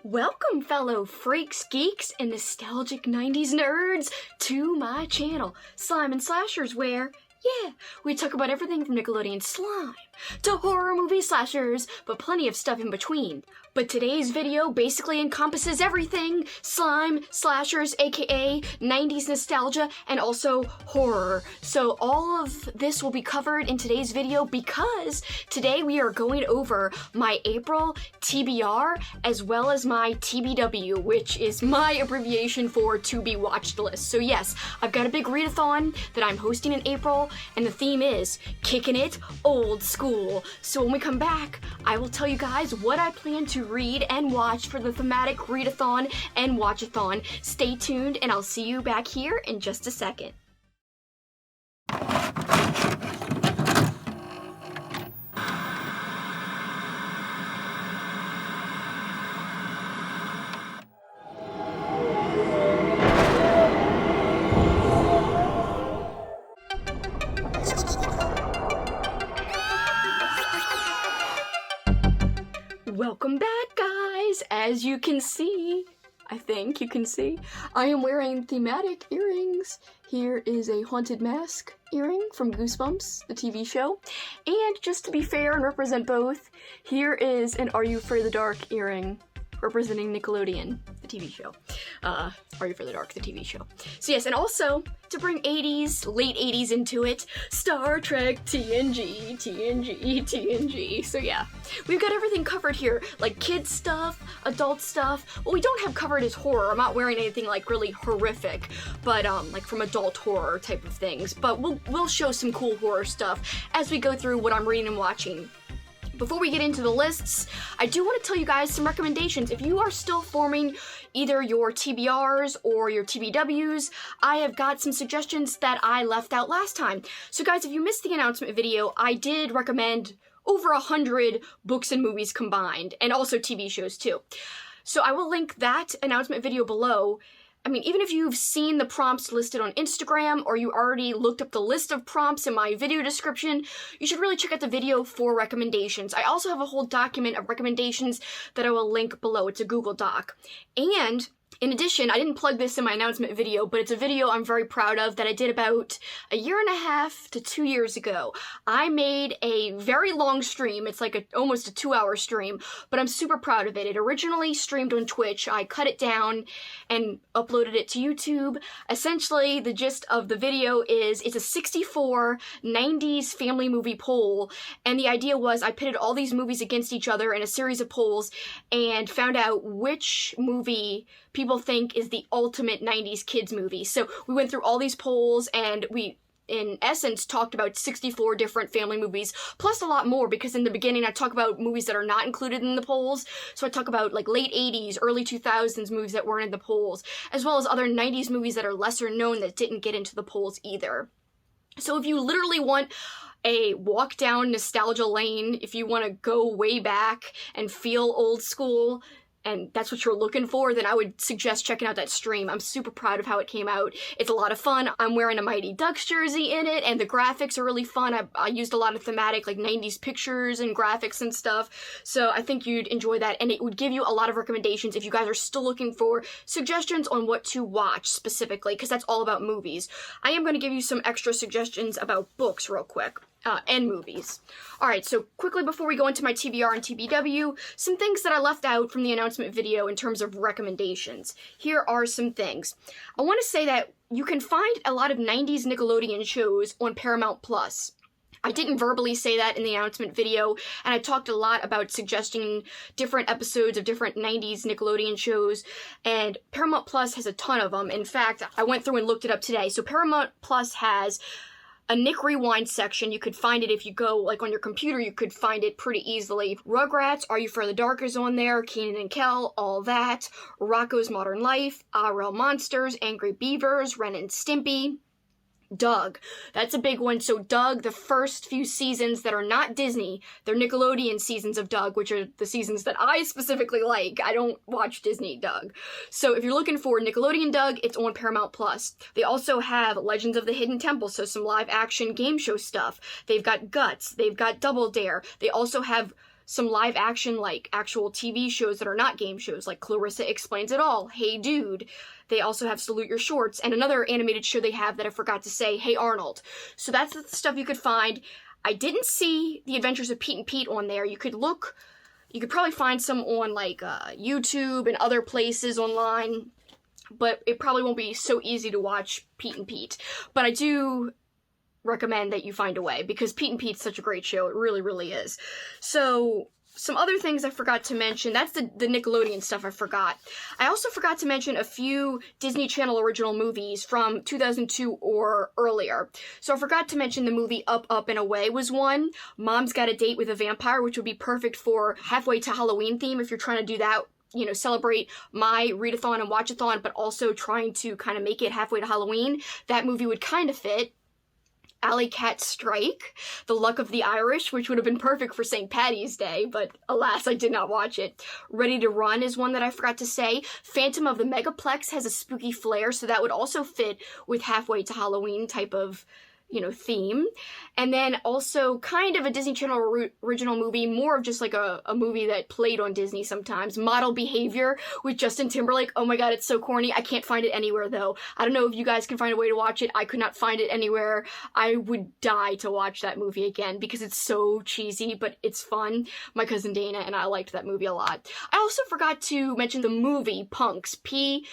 Welcome, fellow freaks, geeks, and nostalgic 90s nerds to my channel, Slime and Slashers, where, yeah, we talk about everything from Nickelodeon slime to horror movie slashers, but plenty of stuff in between. But today's video basically encompasses everything slime, slashers, aka 90s nostalgia, and also horror. So all of this will be covered in today's video because today we are going over my April TBR as well as my TBW, which is my abbreviation for to be watched list. So yes, I've got a big readathon that I'm hosting in April, and the theme is kicking it old school. So when we come back, I will tell you guys what I plan to read and watch for the thematic Readathon and Watchathon. Stay tuned, and I'll see you back here in just a second. Welcome back, guys! As you can see, I think you can see, I am wearing thematic earrings. Here is a haunted mask earring from Goosebumps, the TV show. And just to be fair and represent both, here is an Are You Afraid of the Dark earring representing Nickelodeon, the TV show. Are You Afraid of the Dark, the TV show. So yes, and also, to bring 80s, late 80s into it, Star Trek, TNG. So yeah, we've got everything covered here, like kids stuff, adult stuff. What we don't have covered is horror. I'm not wearing anything like really horrific, but like from adult horror type of things. But we'll show some cool horror stuff as we go through what I'm reading and watching. Before we get into the lists, I do want to tell you guys some recommendations. If you are still forming either your TBRs or your TBWs, I have got some suggestions that I left out last time. So guys, if you missed the announcement video, I did recommend over 100 books and movies combined, and also TV shows too. So I will link that announcement video below. I mean, even if you've seen the prompts listed on Instagram or you already looked up the list of prompts in my video description, you should really check out the video for recommendations. I also have a whole document of recommendations that I will link below. It's a Google Doc. And in addition, I didn't plug this in my announcement video, but it's a video I'm very proud of that I did about a year and a half to 2 years ago. I made a very long stream. It's like almost a 2-hour stream, but I'm super proud of it. It originally streamed on Twitch. I cut it down and uploaded it to YouTube. Essentially, the gist of the video is it's a 64 90s family movie poll, and the idea was I pitted all these movies against each other in a series of polls and found out which movie people think is the ultimate 90s kids movie. So we went through all these polls and we, in essence, talked about 64 different family movies, plus a lot more, because in the beginning I talk about movies that are not included in the polls. So I talk about like late 80s, early 2000s movies that weren't in the polls, as well as other 90s movies that are lesser known that didn't get into the polls either. So if you literally want a walk down nostalgia lane, if you want to go way back and feel old school, and that's what you're looking for, then I would suggest checking out that stream. I'm super proud of how it came out. It's a lot of fun. I'm wearing a Mighty Ducks jersey in it, and the graphics are really fun. I used a lot of thematic, like 90s pictures and graphics and stuff, so I think you'd enjoy that, and it would give you a lot of recommendations if you guys are still looking for suggestions on what to watch specifically, because that's all about movies. I am going to give you some extra suggestions about books real quick. And movies. Alright, so quickly before we go into my TBR and TBW, some things that I left out from the announcement video in terms of recommendations. Here are some things. I want to say that you can find a lot of 90s Nickelodeon shows on Paramount Plus. I didn't verbally say that in the announcement video, and I talked a lot about suggesting different episodes of different 90s Nickelodeon shows, and Paramount Plus has a ton of them. In fact, I went through and looked it up today. So Paramount Plus has a Nick Rewind section. You could find it if you go, like, on your computer, you could find it pretty easily. Rugrats, Are You Afraid of the Dark is on there, Kenan and Kel, all that. Rocko's Modern Life, RL Monsters, Angry Beavers, Ren and Stimpy. Doug. That's a big one. So Doug, the first few seasons that are not Disney, they're Nickelodeon seasons of Doug, which are the seasons that I specifically like. I don't watch Disney Doug. So if you're looking for Nickelodeon Doug, it's on Paramount Plus. They also have Legends of the Hidden Temple, so some live action game show stuff. They've got Guts. They've got Double Dare. They also have some live action, like actual TV shows that are not game shows, like Clarissa Explains It All, Hey Dude. They also have Salute Your Shorts, and another animated show they have that I forgot to say, Hey Arnold. So that's the stuff you could find. I didn't see The Adventures of Pete and Pete on there. You could probably find some on like YouTube and other places online, but it probably won't be so easy to watch Pete and Pete. But I do recommend that you find a way, because Pete and Pete's such a great show. It really, really is. So some other things I forgot to mention. That's the Nickelodeon stuff I forgot. I also forgot to mention a few Disney Channel original movies from 2002 or earlier. So I forgot to mention the movie Up, Up, and Away was one. Mom's Got a Date with a Vampire, which would be perfect for halfway to Halloween theme if you're trying to do that. You know, celebrate my Readathon and Watchathon, but also trying to kind of make it halfway to Halloween. That movie would kind of fit. Alley Cat Strike, The Luck of the Irish, which would have been perfect for St. Paddy's Day, but alas, I did not watch it. Ready to Run is one that I forgot to say. Phantom of the Megaplex has a spooky flair, so that would also fit with halfway to Halloween type of, you know, theme. And then also kind of a Disney Channel original movie, more of just like a movie that played on Disney sometimes. Model Behavior with Justin Timberlake. Oh my god, it's so corny. I can't find it anywhere though. I don't know if you guys can find a way to watch it. I could not find it anywhere. I would die to watch that movie again because it's so cheesy, but it's fun. My cousin Dana and I liked that movie a lot. I also forgot to mention the movie Punks. P.U.N.K.S.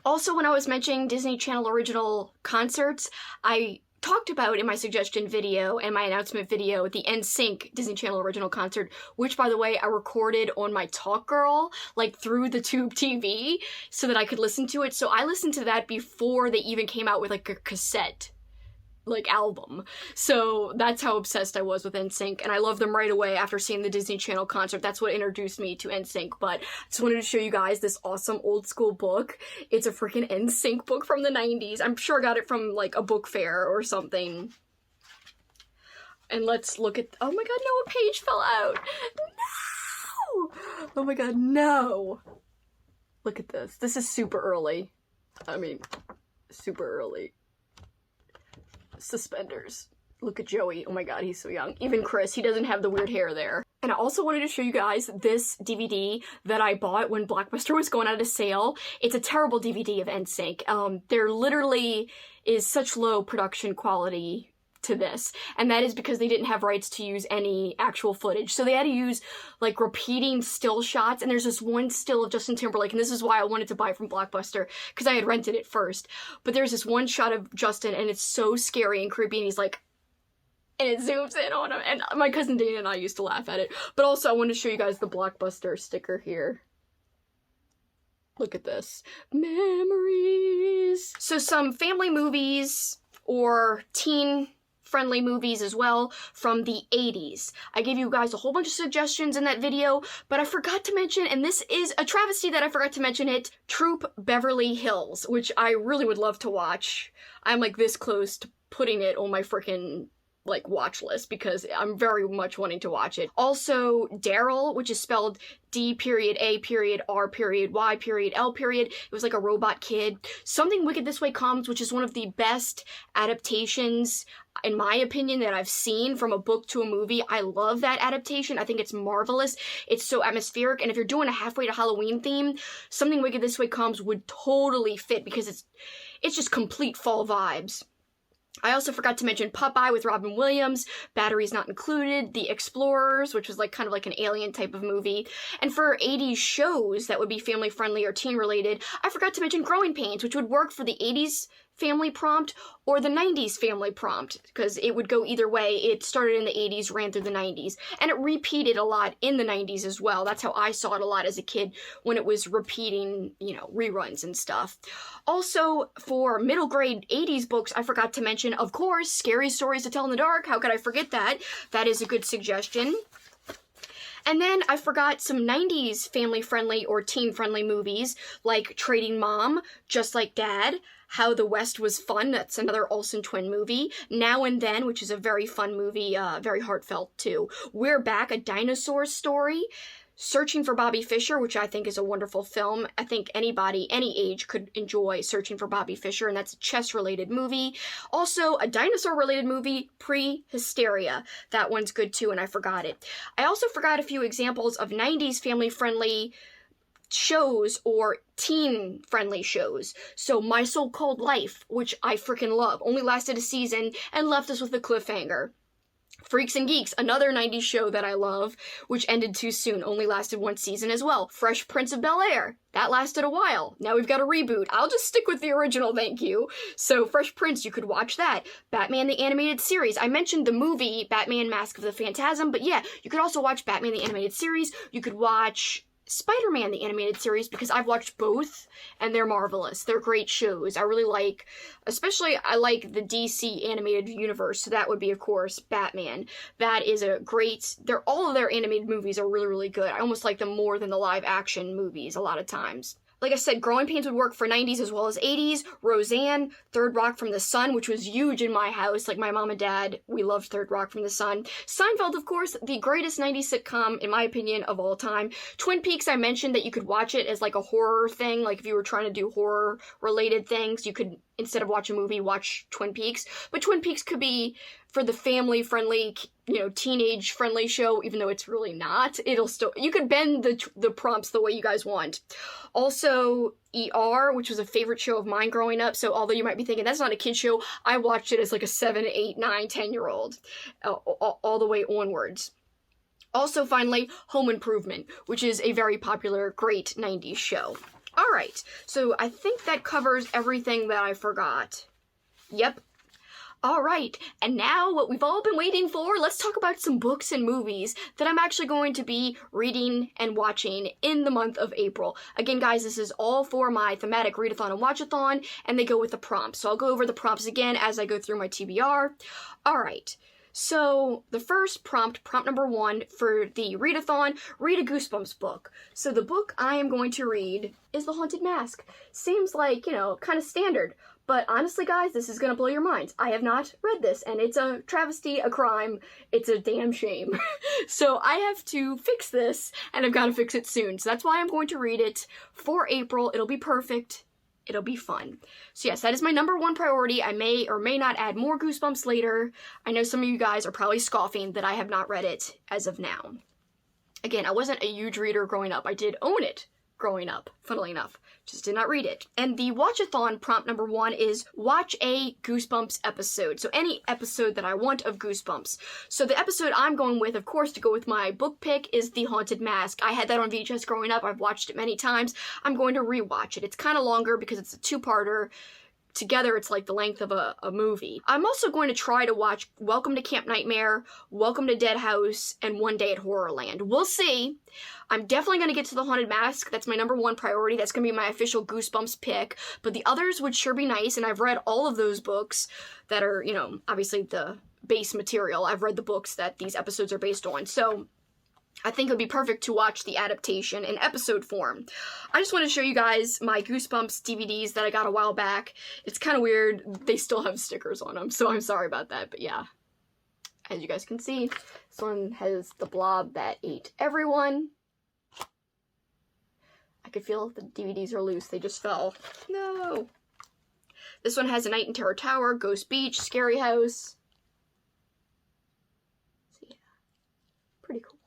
Also, when I was mentioning Disney Channel original concerts, I talked about in my suggestion video and my announcement video the NSYNC Disney Channel original concert, which, by the way, I recorded on my Talk Girl, like through the Tube TV, so that I could listen to it. So I listened to that before they even came out with like a cassette like album. So that's how obsessed I was with NSYNC, and I loved them right away after seeing the Disney Channel concert. That's what introduced me to NSYNC. But I just wanted to show you guys this awesome old school book. It's a freaking NSYNC book from the 90s. I'm sure I got it from like a book fair or something. And let's look at, oh my god, no, a page fell out. No! Oh my god, no. Look at this. This is super early. I mean, super early. Suspenders. Look at Joey. Oh my god, he's so young. Even Chris, he doesn't have the weird hair there. And I also wanted to show you guys this DVD that I bought when Blockbuster was going out of sale. It's a terrible DVD of NSYNC. There literally is such low production quality to this, and that is because they didn't have rights to use any actual footage. So they had to use like repeating still shots, and there's this one still of Justin Timberlake, and this is why I wanted to buy from Blockbuster, because I had rented it first. But there's this one shot of Justin, and it's so scary and creepy, and he's like, and it zooms in on him, and my cousin Dana and I used to laugh at it. But also I wanted to show you guys the Blockbuster sticker here. Look at this. Memories. So some family movies or teen friendly movies as well from the 80s. I gave you guys a whole bunch of suggestions in that video, but I forgot to mention, and this is a travesty that I forgot to mention it, Troop Beverly Hills, which I really would love to watch. I'm like this close to putting it on my freaking like watch list because I'm very much wanting to watch it. Also, Daryl, which is spelled D.A.R.Y.L. It was like a robot kid. Something Wicked This Way Comes, which is one of the best adaptations, in my opinion, that I've seen from a book to a movie. I love that adaptation. I think it's marvelous. It's so atmospheric, and if you're doing a halfway to Halloween theme, Something Wicked This Way Comes would totally fit because it's just complete fall vibes. I also forgot to mention Popeye with Robin Williams, Batteries Not Included, The Explorers, which was like kind of like an alien type of movie. And for 80s shows that would be family friendly or teen related, I forgot to mention Growing Pains, which would work for the 80s family prompt or the 90s family prompt, because it would go either way. It started in the 80s, ran through the 90s, and it repeated a lot in the 90s as well. That's how I saw it a lot as a kid, when it was repeating, you know, reruns and stuff. Also, for middle grade 80s books, I forgot to mention, of course, Scary Stories to Tell in the Dark. How could I forget that? That is a good suggestion. And then I forgot some 90s family-friendly or teen-friendly movies, like Trading Mom, Just Like Dad, How the West Was Fun, that's another Olsen twin movie, Now and Then, which is a very fun movie, very heartfelt too, We're Back, a dinosaur story, Searching for Bobby Fischer, which I think is a wonderful film. I think anybody, any age, could enjoy Searching for Bobby Fischer, and that's a chess-related movie. Also, a dinosaur-related movie, Pre-Hysteria. That one's good too, and I forgot it. I also forgot a few examples of 90s family-friendly shows or teen-friendly shows. So My So-Called Life, which I freaking love, only lasted a season and left us with a cliffhanger. Freaks and Geeks, another 90s show that I love, which ended too soon, only lasted one season as well. Fresh Prince of Bel-Air, that lasted a while. Now we've got a reboot. I'll just stick with the original, thank you. So Fresh Prince, you could watch that. Batman the Animated Series. I mentioned the movie Batman Mask of the Phantasm, but yeah, you could also watch Batman the Animated Series. You could watch Spider-Man the Animated Series, because I've watched both and they're marvelous. They're great shows. I really like, especially I like the DC animated universe, so that would be, of course, Batman. That is a great, all of their animated movies are really, really good. I almost like them more than the live action movies a lot of times. Like I said, Growing Pains would work for 90s as well as 80s. Roseanne, Third Rock from the Sun, which was huge in my house. Like, my mom and dad, we loved Third Rock from the Sun. Seinfeld, of course, the greatest 90s sitcom, in my opinion, of all time. Twin Peaks, I mentioned that you could watch it as, like, a horror thing. Like, if you were trying to do horror-related things, you could, instead of watch a movie, watch Twin Peaks. But Twin Peaks could be for the family-friendly, teenage-friendly show, even though it's really not. It'll still, you could bend the prompts the way you guys want. Also, ER, which was a favorite show of mine growing up, so although you might be thinking, that's not a kid show, I watched it as like a 7, 8, 9, 10-year-old, all the way onwards. Also, finally, Home Improvement, which is a very popular, great 90s show. Alright, so I think that covers everything that I forgot. Yep. Alright, and now what we've all been waiting for, let's talk about some books and movies that I'm actually going to be reading and watching in the month of April. Again, guys, this is all for my thematic Readathon and Watchathon, and they go with the prompts. So I'll go over the prompts again as I go through my TBR. Alright, so the first prompt number 1 for the Readathon, read a Goosebumps book. So the book I am going to read is The Haunted Mask. Seems like, kind of standard. But honestly, guys, this is going to blow your minds. I have not read this, and it's a travesty, a crime. It's a damn shame. So I have to fix this, and I've got to fix it soon. So that's why I'm going to read it for April. It'll be perfect. It'll be fun. So yes, that is my number 1 priority. I may or may not add more Goosebumps later. I know some of you guys are probably scoffing that I have not read it as of now. Again, I wasn't a huge reader growing up. I did own it growing up, funnily enough. Just did not read it. And the Watchathon prompt number 1 is watch a Goosebumps episode. So any episode that I want of Goosebumps. So the episode I'm going with, of course, to go with my book pick is The Haunted Mask. I had that on VHS growing up. I've watched it many times. I'm going to rewatch it. It's kind of longer because it's a 2-parter. Together, it's like the length of a movie. I'm also going to try to watch Welcome to Camp Nightmare, Welcome to Dead House, and One Day at Horrorland. We'll see. I'm definitely going to get to The Haunted Mask. That's my number 1 priority. That's going to be my official Goosebumps pick. But the others would sure be nice, and I've read all of those books that are, obviously the base material. I've read the books that these episodes are based on. So I think it would be perfect to watch the adaptation in episode form. I just want to show you guys my Goosebumps DVDs that I got a while back. It's kind of weird. They still have stickers on them, so I'm sorry about that, but yeah. As you guys can see, this one has the blob that ate everyone. I could feel the DVDs are loose. They just fell. No! This one has A Night in Terror Tower, Ghost Beach, Scary House. So yeah, pretty cool.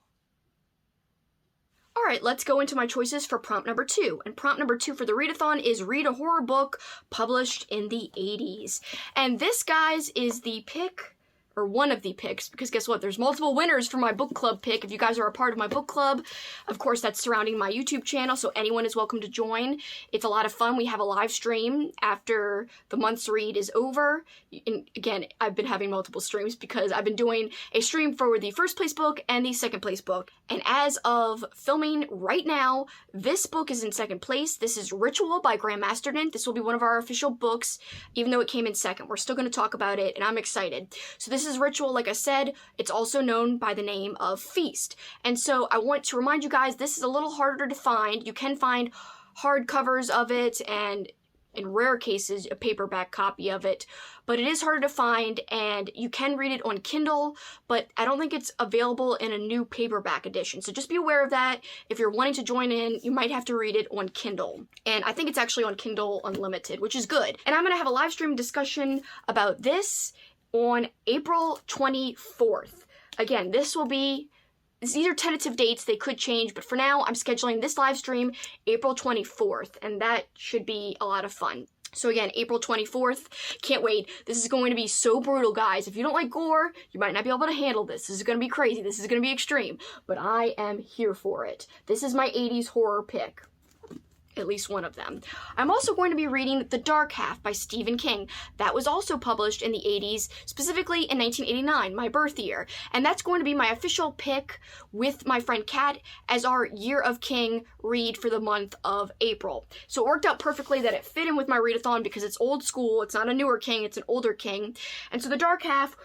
Alright, let's go into my choices for prompt number 2. And prompt number 2 for the Readathon is read a horror book published in the 80s. And this, guys, is the pick, or one of the picks, because guess what? There's multiple winners for my book club pick. If you guys are a part of my book club, of course, that's surrounding my YouTube channel, so anyone is welcome to join. It's a lot of fun. We have a live stream after the month's read is over. And again, I've been having multiple streams because I've been doing a stream for the first place book and the second place book. And as of filming right now, this book is in second place. This is Ritual by Graham Masterton. This will be one of our official books, even though it came in second. We're still going to talk about it, and I'm excited. So this is Ritual, like I said. It's also known by the name of Feast. And so I want to remind you guys, this is a little harder to find. You can find hardcovers of it and in rare cases, a paperback copy of it, but it is harder to find, and you can read it on Kindle, but I don't think it's available in a new paperback edition. So just be aware of that. If you're wanting to join in, you might have to read it on Kindle. And I think it's actually on Kindle Unlimited, which is good. And I'm going to have a live stream discussion about this on April 24th. Again, these are tentative dates. They could change, but for now, I'm scheduling this live stream April 24th, and that should be a lot of fun. So again, April 24th, can't wait. This is going to be so brutal, guys. If you don't like gore, you might not be able to handle this. This is going to be crazy. This is going to be extreme, but I am here for it. This is my 80s horror pick. At least one of them. I'm also going to be reading The Dark Half by Stephen King. That was also published in the 80s, specifically in 1989, my birth year. And that's going to be my official pick with my friend Kat as our Year of King read for the month of April. So it worked out perfectly that it fit in with my readathon because it's old school. It's not a newer King, it's an older King. And so The Dark Half,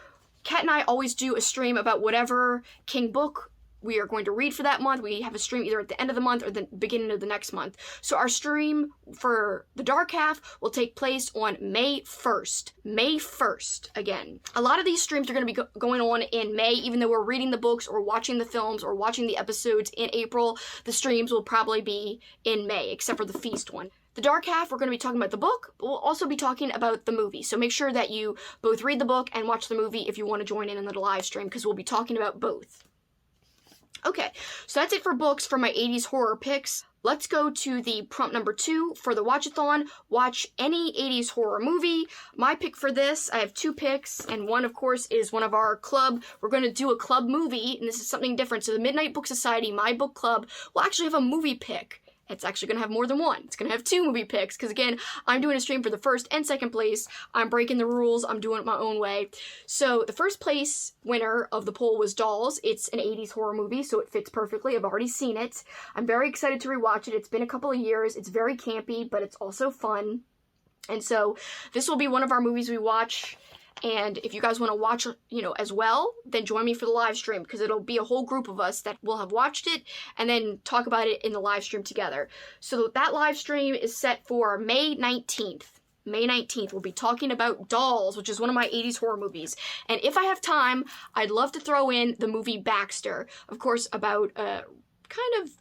Kat and I always do a stream about whatever King book we are going to read for that month. We have a stream either at the end of the month or the beginning of the next month. So our stream for The Dark Half will take place on May 1st. May 1st, again. A lot of these streams are going to be going on in May, even though we're reading the books or watching the films or watching the episodes in April. The streams will probably be in May, except for the feast one. The Dark Half, we're going to be talking about the book, but we'll also be talking about the movie. So make sure that you both read the book and watch the movie if you want to join in the live stream, because we'll be talking about both. Okay, so that's it for books for my 80s horror picks. Let's go to the prompt number 2 for the Watchathon. Watch any 80s horror movie. My pick for this, I have 2 picks, and one, of course, is one of our club. We're going to do a club movie, and this is something different. So the Midnight Book Society, my book club, will actually have a movie pick. It's actually going to have more than one. It's going to have 2 movie picks, because again, I'm doing a stream for the first and second place. I'm breaking the rules. I'm doing it my own way. So the first place winner of the poll was Dolls. It's an 80s horror movie, so it fits perfectly. I've already seen it. I'm very excited to rewatch it. It's been a couple of years. It's very campy, but it's also fun. And so this will be one of our movies we watch. And if you guys want to watch, as well, then join me for the live stream, because it'll be a whole group of us that will have watched it and then talk about it in the live stream together. So that live stream is set for May 19th. May 19th, we'll be talking about Dolls, which is one of my 80s horror movies. And if I have time, I'd love to throw in the movie Baxter, of course, about kind of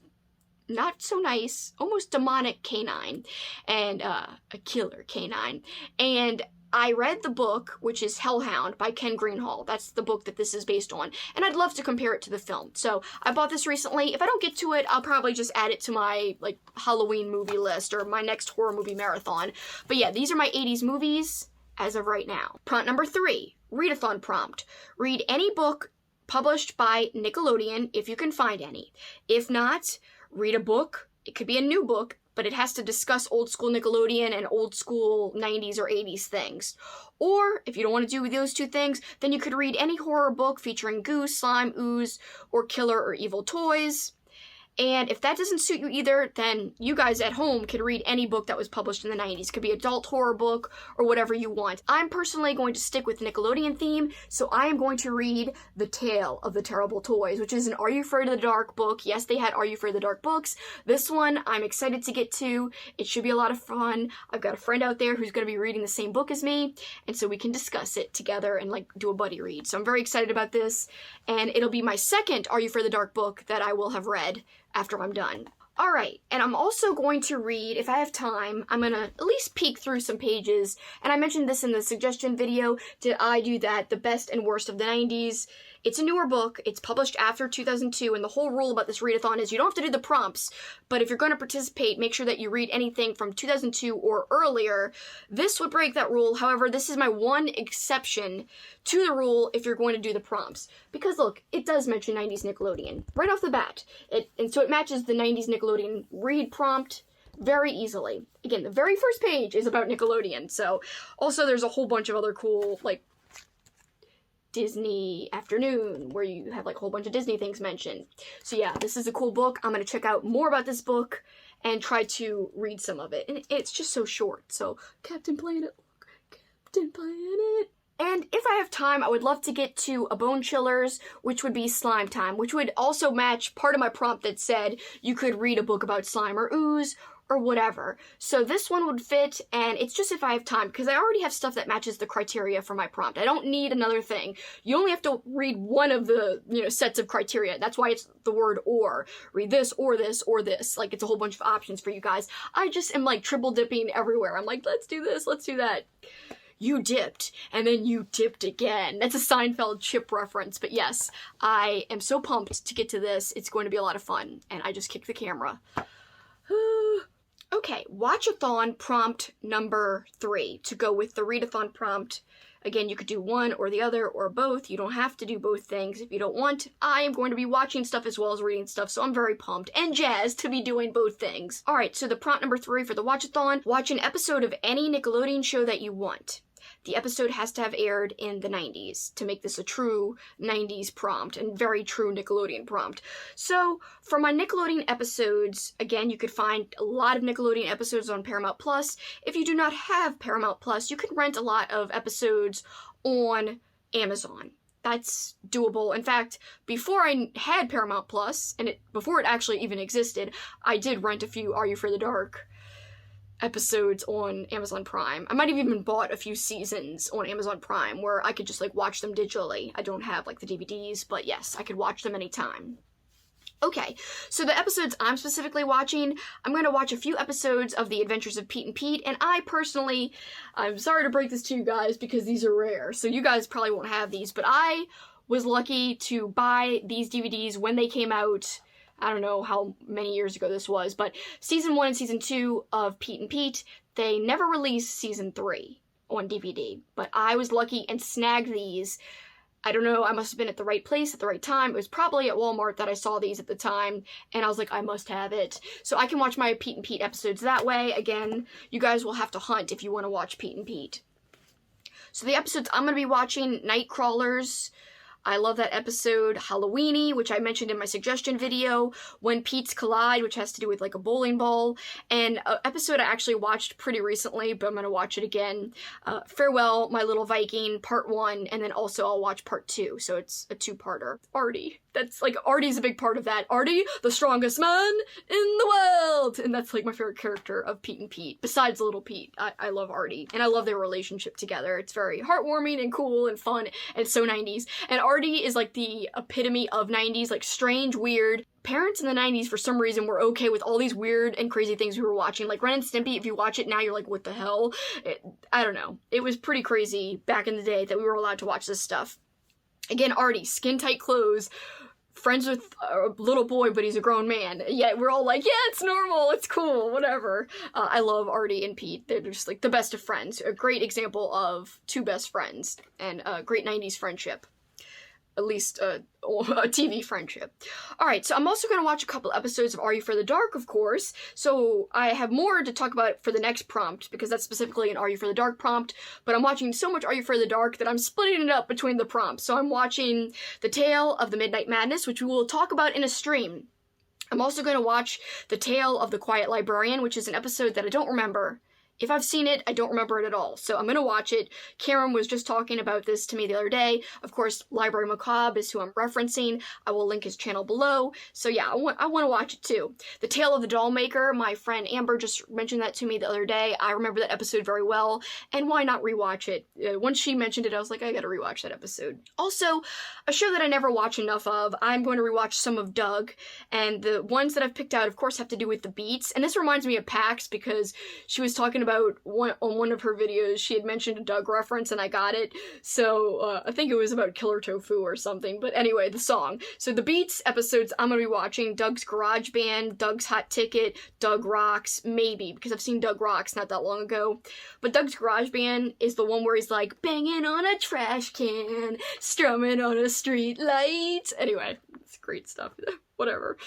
not so nice, almost demonic canine, and a killer canine. And I read the book, which is Hellhound by Ken Greenhall. That's the book that this is based on. And I'd love to compare it to the film. So I bought this recently. If I don't get to it, I'll probably just add it to my Halloween movie list or my next horror movie marathon. But yeah, these are my 80s movies as of right now. Prompt number 3, Readathon prompt. Read any book published by Nickelodeon if you can find any. If not, read a book. It could be a new book, but it has to discuss old school Nickelodeon and old school 90s or 80s things. Or, if you don't want to do those 2 things, then you could read any horror book featuring Goose, Slime, Ooze, or Killer or Evil Toys. And if that doesn't suit you either, then you guys at home can read any book that was published in the 90s. It could be adult horror book or whatever you want. I'm personally going to stick with Nickelodeon theme, so I am going to read The Tale of the Terrible Toys, which is an Are You Afraid of the Dark book. Yes, they had Are You Afraid of the Dark books. This one, I'm excited to get to. It should be a lot of fun. I've got a friend out there who's going to be reading the same book as me, and so we can discuss it together and do a buddy read. So I'm very excited about this, and it'll be my second Are You Afraid of the Dark book that I will have read after I'm done. Alright, and I'm also going to read, if I have time, I'm going to at least peek through some pages, and I mentioned this in the suggestion video, did I do that, the best and worst of the 90s. It's a newer book, it's published after 2002, and the whole rule about this readathon is you don't have to do the prompts, but if you're going to participate, make sure that you read anything from 2002 or earlier. This would break that rule, however, this is my one exception to the rule if you're going to do the prompts. Because look, it does mention 90s Nickelodeon, right off the bat, and so it matches the 90s Nickelodeon read prompt very easily. Again, the very first page is about Nickelodeon, so also there's a whole bunch of other cool, Disney Afternoon, where you have a whole bunch of Disney things mentioned. So yeah, this is a cool book. I'm going to check out more about this book and try to read some of it. And it's just so short. So, Captain Planet, look, Captain Planet. And if I have time, I would love to get to a Bone Chillers, which would be Slime Time, which would also match part of my prompt that said you could read a book about slime or ooze, or whatever. So this one would fit, and it's just if I have time, because I already have stuff that matches the criteria for my prompt. I don't need another thing. You only have to read one of the, sets of criteria. That's why it's the word or. Read this, or this, or this. Like, it's a whole bunch of options for you guys. I just am, like, triple dipping everywhere. I'm like, let's do this, let's do that. You dipped, and then you dipped again. That's a Seinfeld Chip reference, but yes, I am so pumped to get to this. It's going to be a lot of fun, and I just kicked the camera. Okay, Watchathon prompt number 3 to go with the Readathon prompt. Again, you could do one or the other or both. You don't have to do both things if you don't want. I am going to be watching stuff as well as reading stuff, so I'm very pumped and jazzed to be doing both things. Alright, so the prompt number 3 for the Watchathon, watch an episode of any Nickelodeon show that you want. The episode has to have aired in the 90s to make this a true 90s prompt and very true Nickelodeon prompt. So, for my Nickelodeon episodes, again, you could find a lot of Nickelodeon episodes on Paramount Plus. If you do not have Paramount Plus, you can rent a lot of episodes on Amazon. That's doable. In fact, before I had Paramount Plus, and before it actually even existed, I did rent a few Are You Afraid of the Dark episodes on Amazon Prime. I might have even bought a few seasons on Amazon Prime where I could just like watch them digitally. I don't have like the DVDs, but yes, I could watch them anytime. Okay, so the episodes I'm specifically watching, I'm going to watch a few episodes of The Adventures of Pete and Pete, and I personally, I'm sorry to break this to you guys because these are rare, so you guys probably won't have these, but I was lucky to buy these DVDs when they came out. I don't know how many years ago this was, but season 1 and season 2 of Pete and Pete, they never released season 3 on DVD, but I was lucky and snagged these. I don't know, I must have been at the right place at the right time. It was probably at Walmart that I saw these at the time, and I was like, I must have it. So I can watch my Pete and Pete episodes that way. Again, you guys will have to hunt if you want to watch Pete and Pete. So the episodes I'm going to be watching, Nightcrawlers, I love that episode. Halloweeny, which I mentioned in my suggestion video. When Pete's Collide, which has to do with like a bowling ball. And an episode I actually watched pretty recently, but I'm going to watch it again. Farewell, My Little Viking, part 1, and then also I'll watch part 2. So it's a 2-parter. Artie. That's like, Artie's a big part of that. Artie, the strongest man in the world! And that's like my favorite character of Pete and Pete. Besides Little Pete. I love Artie. And I love their relationship together. It's very heartwarming and cool and fun and so 90s. And Artie is like the epitome of 90s, like strange, weird. Parents in the 90s, for some reason, were okay with all these weird and crazy things we were watching. Like Ren and Stimpy, if you watch it now, you're like, what the hell? I don't know. It was pretty crazy back in the day that we were allowed to watch this stuff. Again, Artie, skin-tight clothes, friends with a little boy, but he's a grown man. Yet we're all like, yeah, it's normal, it's cool, whatever. I love Artie and Pete. They're just like the best of friends. A great example of two best friends and a great 90s friendship. At least a TV friendship. Alright, so I'm also going to watch a couple episodes of Are You Afraid of the Dark, of course. So I have more to talk about for the next prompt, because that's specifically an Are You Afraid of the Dark prompt, but I'm watching so much Are You Afraid of the Dark that I'm splitting it up between the prompts. So I'm watching The Tale of the Midnight Madness, which we will talk about in a stream. I'm also going to watch The Tale of the Quiet Librarian, which is an episode that I don't remember. If I've seen it, I don't remember it at all, so I'm gonna watch it. Karen was just talking about this to me the other day. Of course, Library Macabre is who I'm referencing. I will link his channel below. So yeah, I want to watch it too. The Tale of the Doll Maker, my friend Amber just mentioned that to me the other day. I remember that episode very well, and why not rewatch it? Once she mentioned it, I was like, I gotta rewatch that episode. Also, a show that I never watch enough of, I'm going to rewatch some of Doug, and the ones that I've picked out, of course, have to do with the beats, and this reminds me of PAX because she was talking about on one of her videos, she had mentioned a Doug reference and I got it, so I think it was about Killer Tofu or something, but anyway, the song. So the Beats episodes I'm gonna be watching, Doug's Garage Band, Doug's Hot Ticket, Doug Rocks, maybe, because I've seen Doug Rocks not that long ago, but Doug's Garage Band is the one where he's like, banging on a trash can, strumming on a street light. Anyway, it's great stuff, whatever.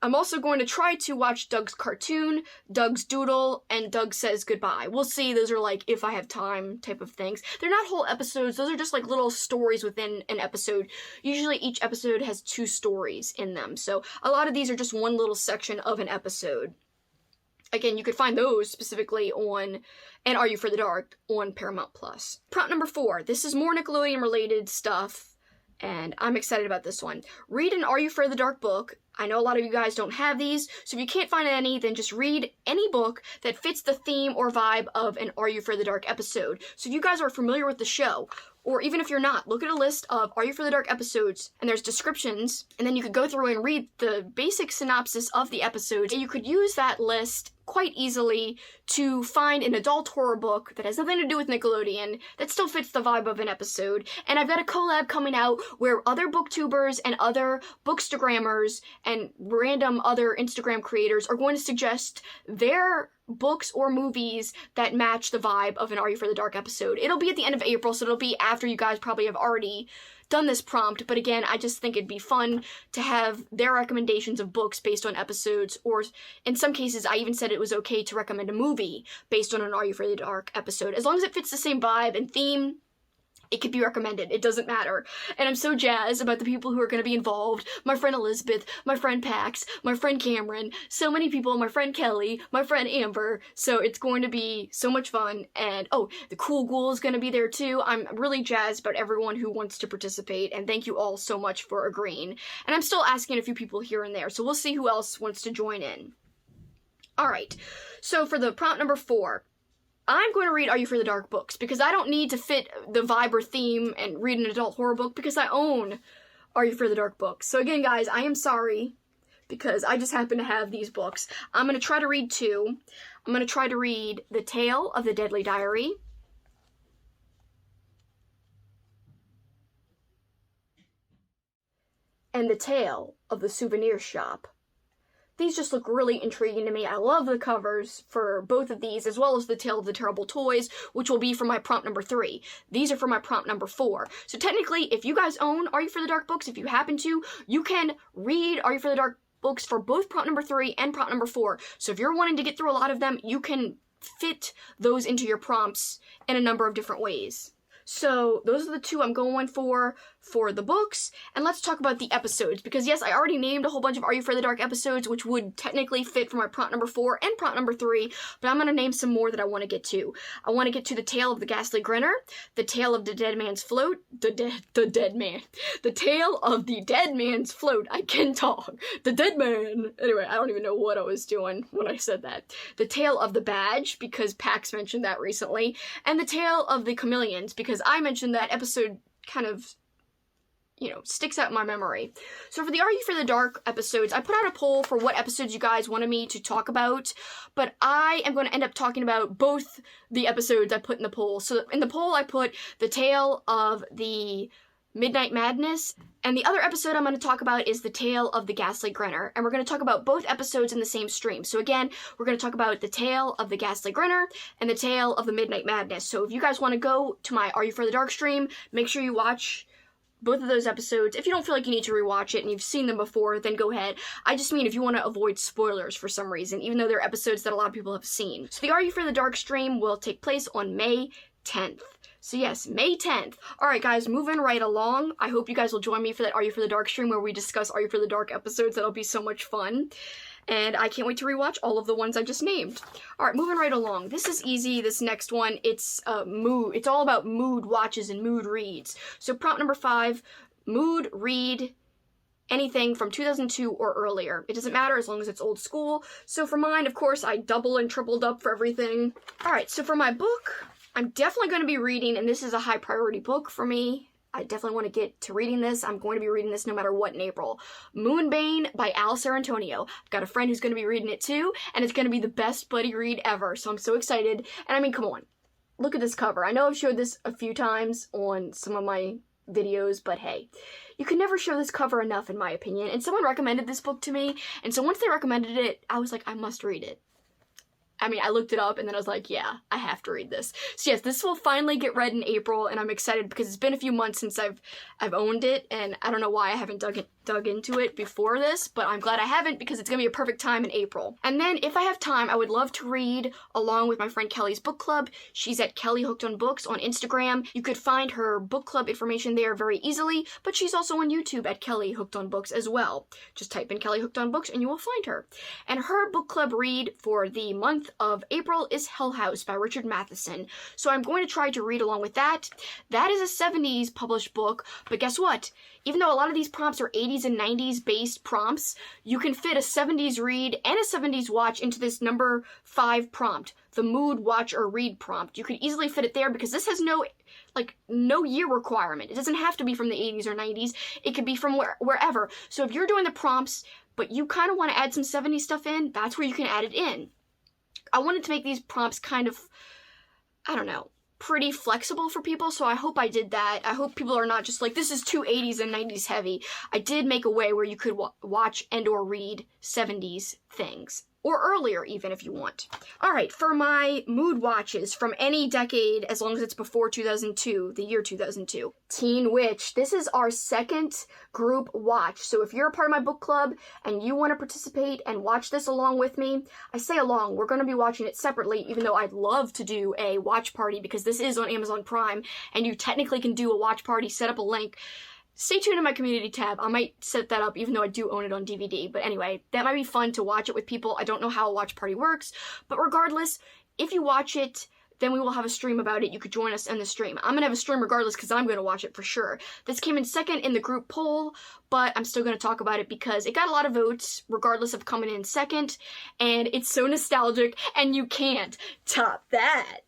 I'm also going to try to watch Doug's Cartoon, Doug's Doodle, and Doug Says Goodbye. We'll see, those are like, if I have time type of things. They're not whole episodes, those are just like little stories within an episode. Usually each episode has 2 stories in them, so a lot of these are just one little section of an episode. Again, you could find those specifically on And Are You Afraid of the Dark on Paramount Plus. Prompt number 4, this is more Nickelodeon related stuff. and I'm excited about this one. Read an Are You Afraid of the Dark book. I know a lot of you guys don't have these, so if you can't find any, then just read any book that fits the theme or vibe of an Are You Afraid of the Dark episode. So if you guys are familiar with the show, or even if you're not, look at a list of Are You Afraid of the Dark episodes, and there's descriptions, and then you could go through and read the basic synopsis of the episodes, and you could use that list quite easily to find an adult horror book that has nothing to do with Nickelodeon, that still fits the vibe of an episode. And I've got a collab coming out where other booktubers and other bookstagrammers and random other Instagram creators are going to suggest their books or movies that match the vibe of an Are You Afraid of the Dark episode. It'll be at the end of April, so it'll be after you guys probably have already done this prompt, but again, I just think it'd be fun to have their recommendations of books based on episodes, or in some cases, I even said it was okay to recommend a movie based on an Are You Afraid of the Dark episode. As long as it fits the same vibe and theme, it could be recommended. It doesn't matter. And I'm so jazzed about the people who are going to be involved. My friend Elizabeth, my friend Pax, my friend Cameron, so many people, my friend Kelly, my friend Amber. So it's going to be so much fun. And oh, the Cool Ghoul is going to be there too. I'm really jazzed about everyone who wants to participate. And thank you all so much for agreeing. And I'm still asking a few people here and there. So we'll see who else wants to join in. All right. So for the prompt number 4, I'm going to read Are You Afraid of the Dark books, because I don't need to fit the vibe or theme and read an adult horror book, because I own Are You Afraid of the Dark books. So again, guys, I am sorry, because I just happen to have these books. I'm going to try to read 2. I'm going to try to read The Tale of the Deadly Diary, and The Tale of the Souvenir Shop. These just look really intriguing to me. I love the covers for both of these, as well as The Tale of the Terrible Toys, which will be for my prompt number 3. These are for my prompt number 4. So technically, if you guys own Are You Afraid of the Dark books, if you happen to, you can read Are You Afraid of the Dark books for both prompt number 3 and prompt number 4. So if you're wanting to get through a lot of them, you can fit those into your prompts in a number of different ways. So those are the 2 I'm going for the books, and let's talk about the episodes, because yes, I already named a whole bunch of Are You Afraid of the Dark episodes, which would technically fit for my prompt number 4 and prompt number 3, but I'm going to name some more that I want to get to. I want to get to The Tale of the Ghastly Grinner, The Tale of the Dead Man's Float, The Tale of the Dead Man's Float, I can talk, The Dead Man, anyway, I don't even know what I was doing when I said that, The Tale of the Badge, because Pax mentioned that recently, and The Tale of the Chameleons, because I mentioned that episode kind of, you know, sticks out in my memory. So for the Are You Afraid of the Dark episodes, I put out a poll for what episodes you guys wanted me to talk about, but I am going to end up talking about both the episodes I put in the poll. So in the poll, I put The Tale of the Midnight Madness, and the other episode I'm going to talk about is The Tale of the Ghastly Grinner, and we're going to talk about both episodes in the same stream. So again, we're going to talk about The Tale of the Ghastly Grinner and The Tale of the Midnight Madness. So if you guys want to go to my Are You Afraid of the Dark stream, make sure you watch both of those episodes. If you don't feel like you need to rewatch it and you've seen them before, then go ahead. I just mean if you want to avoid spoilers for some reason, even though they're episodes that a lot of people have seen. So the Are You Afraid of the Dark stream will take place on May 10th. So yes, May 10th. Alright guys, moving right along. I hope you guys will join me for that Are You Afraid of the Dark stream where we discuss Are You Afraid of the Dark episodes. That'll be so much fun. And I can't wait to rewatch all of the ones I just named. Alright, moving right along. This is easy, this next one. It's mood. It's all about mood watches and mood reads. So prompt number 5, mood read anything from 2002 or earlier. It doesn't matter as long as it's old school. So for mine, of course, I double and tripled up for everything. Alright, so for my book, I'm definitely going to be reading, and this is a high priority book for me. I definitely want to get to reading this. I'm going to be reading this no matter what in April. Moonbane by Alice Antonio. I've got a friend who's going to be reading it too, and it's going to be the best buddy read ever, so I'm so excited. And I mean, come on. Look at this cover. I know I've showed this a few times on some of my videos, but hey, you can never show this cover enough in my opinion. And someone recommended this book to me, and so once they recommended it, I was like, I must read it. I mean, I looked it up and then I was like, yeah, I have to read this. So yes, this will finally get read in April, and I'm excited because it's been a few months since I've owned it, and I don't know why I haven't dug into it before this, but I'm glad I haven't because it's gonna be a perfect time in April. And then if I have time, I would love to read along with my friend Kelly's book club. She's at Kelly Hooked on Books on Instagram. You could find her book club information there very easily, but she's also on YouTube at Kelly Hooked on Books as well. Just type in Kelly Hooked on Books and you will find her. And her book club read for the month of April is Hell House by Richard Matheson. So I'm going to try to read along with that. That is a 70s published book, but guess what? Even though a lot of these prompts are 80s and 90s based prompts, you can fit a 70s read and a 70s watch into this number 5 prompt, the mood, watch, or read prompt. You could easily fit it there because this has no year requirement. It doesn't have to be from the 80s or 90s. It could be from wherever. So if you're doing the prompts, but you kind of want to add some 70s stuff in, that's where you can add it in. I wanted to make these prompts kind of, I don't know, pretty flexible for people, so I hope I did that. I hope people are not just like, this is too 80s and 90s heavy. I did make a way where you could watch and or read 70s things. Or earlier, even, if you want. Alright, for my mood watches from any decade, as long as it's before 2002, the year 2002. Teen Witch. This is our second group watch. So if you're a part of my book club and you want to participate and watch this along with me, I say along, we're going to be watching it separately, even though I'd love to do a watch party because this is on Amazon Prime, and you technically can do a watch party, set up a link. Stay tuned in my community tab. I might set that up even though I do own it on DVD. But anyway, that might be fun to watch it with people. I don't know how a watch party works. But regardless, if you watch it, then we will have a stream about it. You could join us in the stream. I'm going to have a stream regardless because I'm going to watch it for sure. This came in second in the group poll, but I'm still going to talk about it because it got a lot of votes regardless of coming in second. And it's so nostalgic and you can't top that.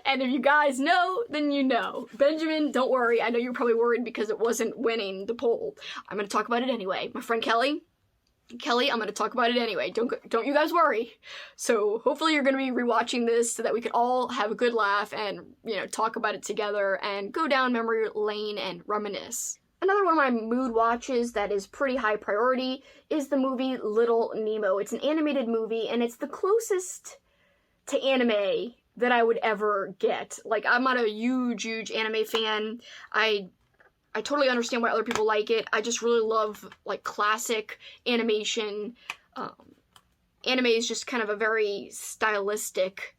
And if you guys know, then you know. Benjamin, don't worry. I know you're probably worried because it wasn't winning the poll. I'm going to talk about it anyway. My friend Kelly, I'm going to talk about it anyway. Don't you guys worry. So hopefully you're going to be rewatching this so that we could all have a good laugh and, talk about it together and go down memory lane and reminisce. Another one of my mood watches that is pretty high priority is the movie Little Nemo. It's an animated movie and it's the closest to anime that I would ever get. Like, I'm not a huge anime fan. I totally understand why other people like it. I just really love, like, classic animation. Anime is just kind of a very stylistic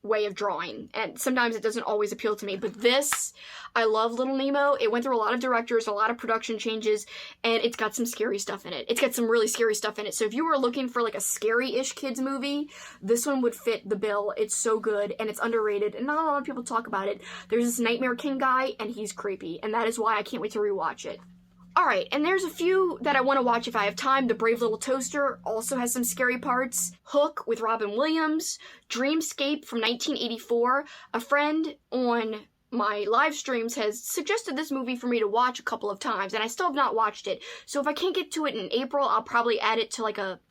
way of drawing, and sometimes it doesn't always appeal to me, but this, I love Little Nemo. It went through a lot of directors, a lot of production changes, and it's got some scary stuff in it. It's got some really scary stuff in it, so if you were looking for like a scary-ish kids movie, this one would fit the bill. It's so good, and it's underrated, and not a lot of people talk about it. There's this Nightmare King guy, and he's creepy, and that is why I can't wait to rewatch it. Alright, and there's a few that I want to watch if I have time. The Brave Little Toaster also has some scary parts. Hook with Robin Williams. Dreamscape from 1984. A friend on my live streams has suggested this movie for me to watch a couple of times, and I still have not watched it. So if I can't get to it in April, I'll probably add it to like a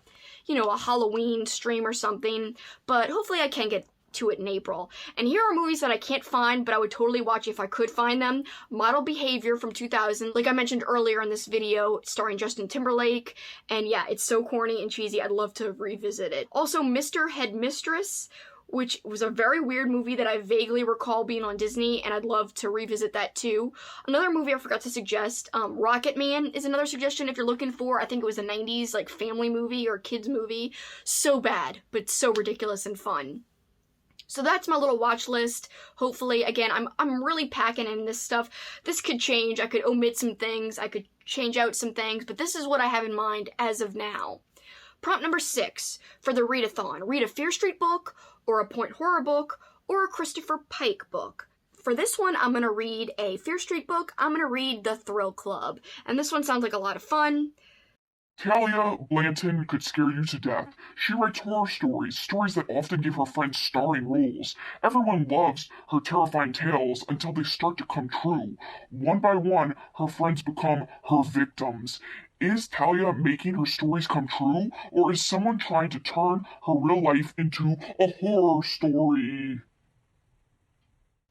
Halloween stream or something. But hopefully I can get to it in April. And here are movies that I can't find, but I would totally watch if I could find them. Model Behavior from 2000, like I mentioned earlier in this video, starring Justin Timberlake. And yeah, it's so corny and cheesy, I'd love to revisit it. Also, Mr. Headmistress, which was a very weird movie that I vaguely recall being on Disney, and I'd love to revisit that too. Another movie I forgot to suggest, Rocket Man is another suggestion if you're looking for, I think it was a 90s like family movie or kids movie. So bad, but so ridiculous and fun. So that's my little watch list. Hopefully, again, I'm really packing in this stuff. This could change. I could omit some things. I could change out some things. But this is what I have in mind as of now. Prompt number 6 for the Readathon. Read a Fear Street book, or a Point Horror book, or a Christopher Pike book. For this one, I'm going to read a Fear Street book. I'm going to read The Thrill Club. And this one sounds like a lot of fun. Talia Blanton could scare you to death. She writes horror stories, stories that often give her friends starring roles. Everyone loves her terrifying tales until they start to come true. One by one, her friends become her victims. Is Talia making her stories come true, or is someone trying to turn her real life into a horror story?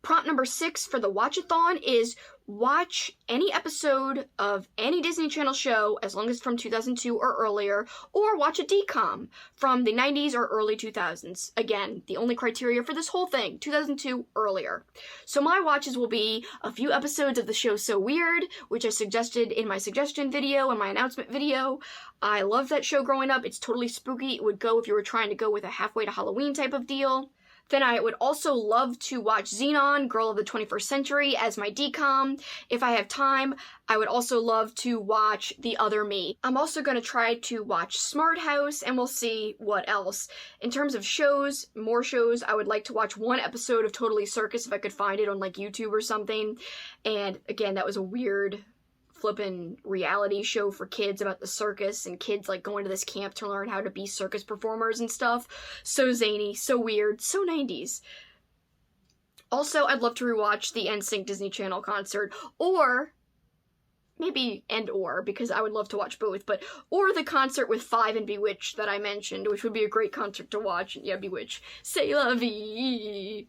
Prompt number 6 for the Watchathon is watch any episode of any Disney Channel show, as long as it's from 2002 or earlier, or watch a DCOM from the 90s or early 2000s. Again, the only criteria for this whole thing, 2002 earlier. So my watches will be a few episodes of the show So Weird, which I suggested in my suggestion video and my announcement video. I loved that show growing up. It's totally spooky. It would go if you were trying to go with a halfway to Halloween type of deal. Then I would also love to watch Xenon, Girl of the 21st Century, as my DCOM. If I have time, I would also love to watch The Other Me. I'm also going to try to watch Smart House, and we'll see what else. In terms of shows, more shows, I would like to watch one episode of Totally Circus if I could find it on like YouTube or something. And again, that was a weird flippin' reality show for kids about the circus and kids like going to this camp to learn how to be circus performers and stuff. So zany, so weird, so 90s. Also, I'd love to rewatch the NSYNC Disney Channel concert, or maybe because I would love to watch both, or the concert with Five and Bewitched that I mentioned, which would be a great concert to watch. Yeah, Bewitched. C'est la vie.